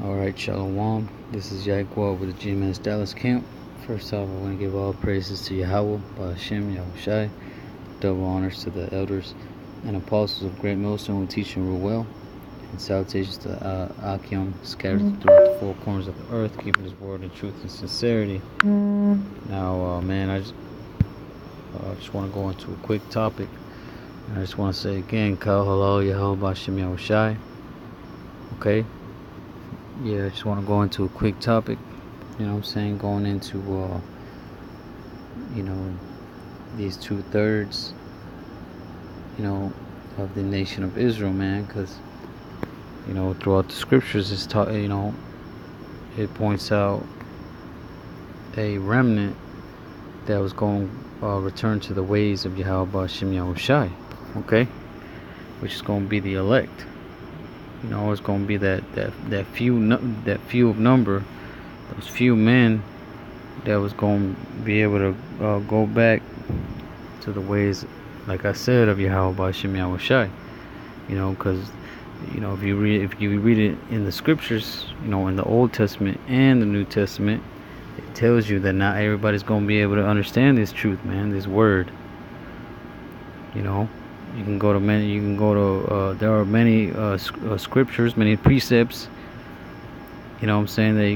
Alright, Shalom. This is YAHAWAH with the GMS Dallas camp. First off, I want to give all praises to Yahawah, YAHAWASHI. Double honors to the elders and apostles of Great Millstone who teach and rule well. And salutations to ATHAM scattered throughout the four corners of the earth, keeping his word in truth and sincerity. Now, man, I just want to go into a quick topic. And I just want to say again, HALAL, YAHAWASHI. Okay? Yeah, I just want to go into a quick topic, you know what I'm saying, going into, these 2/3, of the nation of Israel, man, because, throughout the scriptures, it's taught, it points out a remnant that was going to return to the ways of YAHAWASHI, okay, which is going to be the elect. It's going to be that few of number, those few men that was going to be able to go back to the ways, like I said, of YAHAWASHI. Because if you read it in the scriptures, in the Old Testament and the New Testament, it tells you that not everybody's going to be able to understand this truth, man, this word. You can go to there are many scriptures, many precepts, that you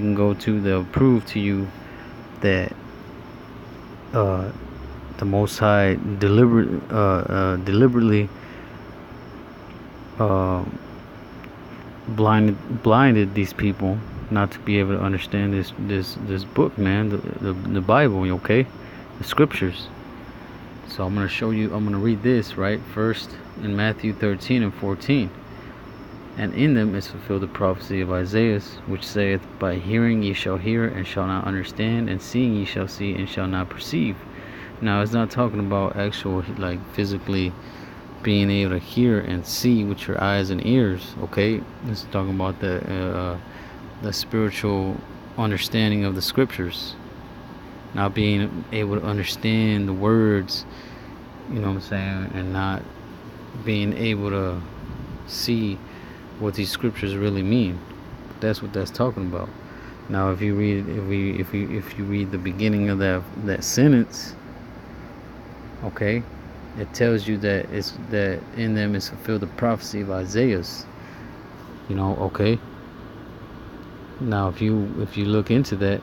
can go to. They'll prove to you that the Most High deliberately blinded these people not to be able to understand this book, man, the Bible, okay, the scriptures. So I'm going to read this, right? First in Matthew 13 and 14. And in them is fulfilled the prophecy of Isaiah, which saith, By hearing ye shall hear, and shall not understand, and seeing ye shall see, and shall not perceive. Now, it's not talking about actual, like, physically being able to hear and see with your eyes and ears, okay? It's talking about the spiritual understanding of the scriptures. Not being able to understand the words, and not being able to see what these scriptures really mean. That's what that's talking about. Now, if you read the beginning of that sentence, okay, it tells you that that in them is fulfilled the prophecy of Isaiah. Okay. Now, if you look into that,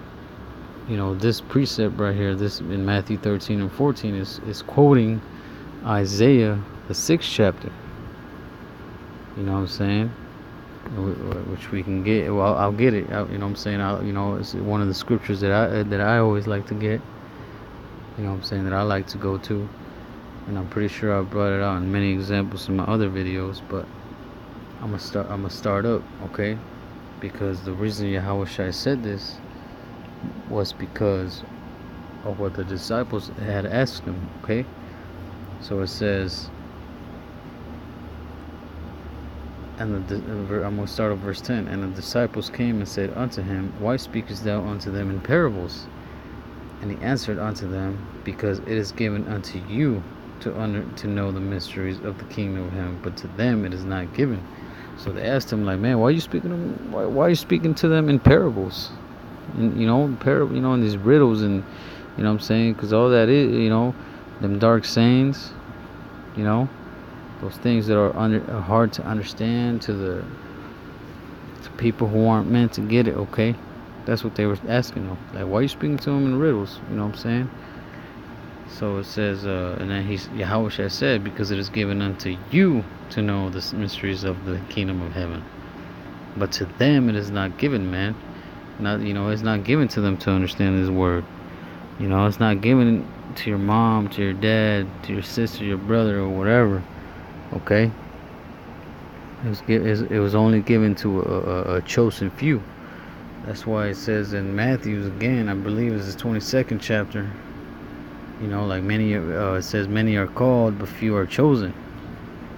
this precept right here, this in Matthew 13 and 14 is quoting Isaiah, the 6th chapter. You know what I'm saying? Which we can get. Well, I'll get it. It's one of the scriptures that I always like to get. That I like to go to, and I'm pretty sure I brought it out in many examples in my other videos. But I'm gonna start up, okay? Because the reason Yahawashi said this was because of what the disciples had asked him, okay? So it says, I'm going to start at verse 10. And the disciples came and said unto him, Why speakest thou unto them in parables? And he answered unto them, Because it is given unto you to know the mysteries of the kingdom of heaven, but to them it is not given. So they asked him, like, man, why are you speaking to them in parables? And, in these riddles, and because all that is, them dark sayings, those things that are hard to understand to people who aren't meant to get it, okay? That's what they were asking them. Like, why are you speaking to them in riddles? So it says, and then Yahawah said, because it is given unto you to know the mysteries of the kingdom of heaven. But to them it is not given, man. It's not given to them to understand His word. It's not given to your mom, to your dad, to your sister, your brother, or whatever. Okay. It was only given to a chosen few. That's why it says in Matthew again, I believe it's the 22nd chapter. Like many, it says many are called, but few are chosen.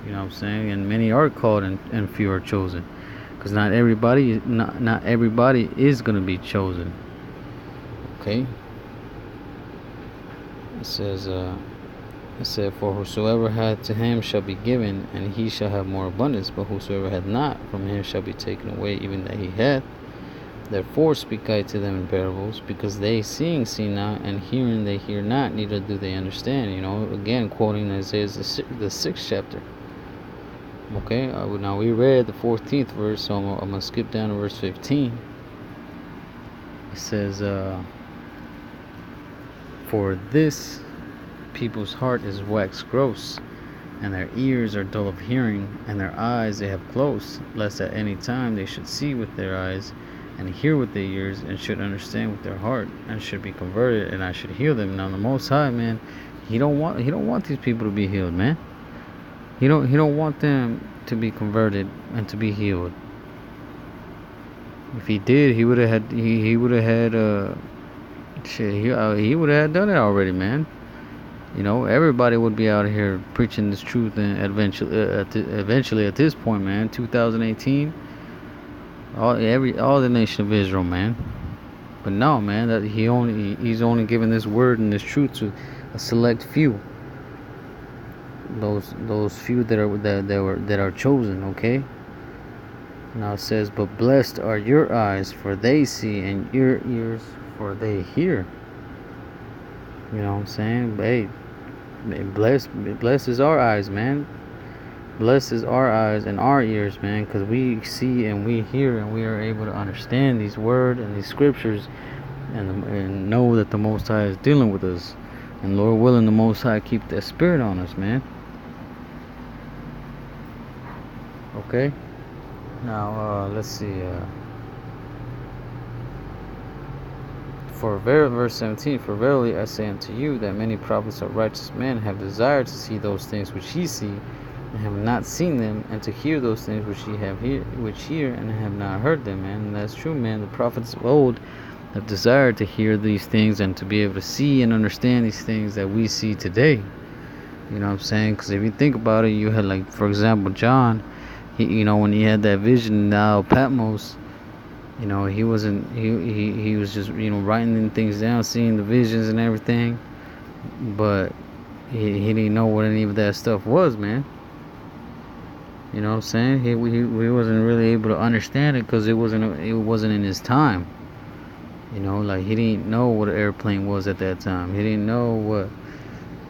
And many are called and few are chosen. Because not everybody is going to be chosen. Okay. It said, For whosoever hath to him shall be given, and he shall have more abundance. But whosoever hath not, from him shall be taken away even that he hath. Therefore speak I to them in parables, because they seeing see not, and hearing they hear not, neither do they understand. Again, quoting Isaiah the 6th chapter. Okay, now we read the 14th verse, so I'm going to skip down to verse 15. It says, for this people's heart is waxed gross, and their ears are dull of hearing, and their eyes they have closed, lest at any time they should see with their eyes, and hear with their ears, and should understand with their heart, and should be converted, and I should heal them. Now the Most High, man, he don't want these people to be healed, man. He don't want them to be converted and to be healed. If he did, he would have had he would have had he would have done it already, man. Everybody would be out here preaching this truth, and eventually at this point, man, 2018, all the nation of Israel, man. But no, man, that he's only giving this word and this truth to a select few. Those few that are chosen, okay? Now it says, but blessed are your eyes, for they see, and your ears, for they hear. You know what I'm saying? But hey, blessed is our eyes, man. Blessed is our eyes and our ears, man, because we see and we hear, and we are able to understand these words and these scriptures, and know that the Most High is dealing with us. And Lord willing, the Most High keep that spirit on us, man. Okay. Now let's see. Verse 17, for verily I say unto you that many prophets of righteous men have desired to see those things which ye see, and have not seen them, and to hear those things which ye hear, and have not heard them. And that's true, man. The prophets of old have desired to hear these things and to be able to see and understand these things that we see today. You know what I'm saying? Because if you think about it, you had, like, for example, John. When he had that vision in the Isle of Patmos. He wasn't. He was just writing things down, seeing the visions and everything, but he didn't know what any of that stuff was, man. You know what I'm saying? He wasn't really able to understand it because it wasn't in his time. Like, he didn't know what an airplane was at that time. He didn't know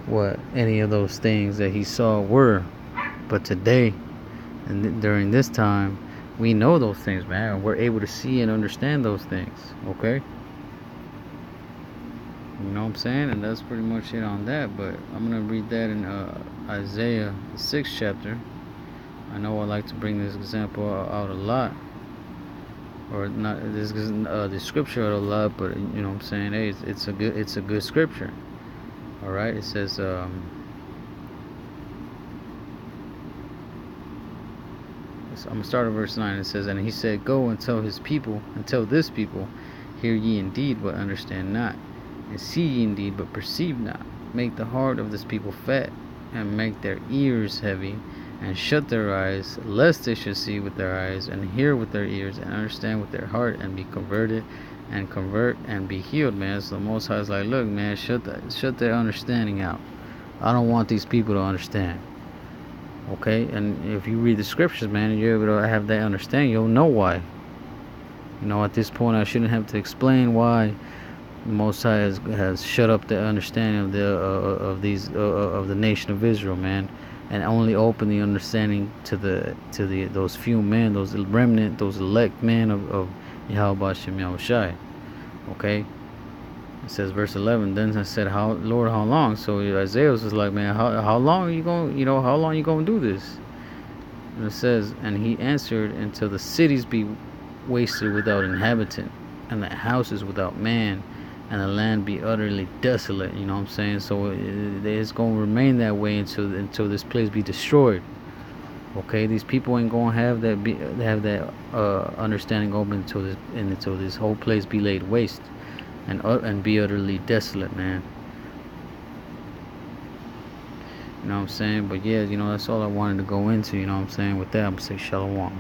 what any of those things that he saw were. But today, and during this time, we know those things, man. We're able to see and understand those things, okay? You know what I'm saying? And that's pretty much it on that. But I'm going to read that in Isaiah, the 6th chapter. I know I like to bring this example out a lot. Or not this scripture out a lot, but you know what I'm saying? Hey, it's a good scripture. Alright, it says... I'm going to start at verse 9. It says, and he said, go and tell this people, hear ye indeed, but understand not, and see ye indeed, but perceive not. Make the heart of this people fat, and make their ears heavy, and shut their eyes, lest they should see with their eyes, and hear with their ears, and understand with their heart, and be converted, and convert, and be healed, man. So the Most High is like, look, man, shut their understanding out. I don't want these people to understand. Okay, and if you read the scriptures, man, and you're able to have that understanding, you'll know why. At this point, I shouldn't have to explain why the Most High has shut up the understanding of the nation of Israel, man, and only open the understanding to those few men, those remnant, those elect men of YAHAWASHI. Okay. It says, verse 11. Then I said, Lord, how long? So Isaiah was like, man, how long are you going? How long are you going to do this? And it says, and he answered, until the cities be wasted without inhabitant, and the houses without man, and the land be utterly desolate. You know what I'm saying? So it's going to remain that way until this place be destroyed. Okay, these people ain't going to have that understanding open until this whole place be laid waste. And be utterly desolate, man. You know what I'm saying? But yeah, that's all I wanted to go into. You know what I'm saying? With that, I'm going to say shalom.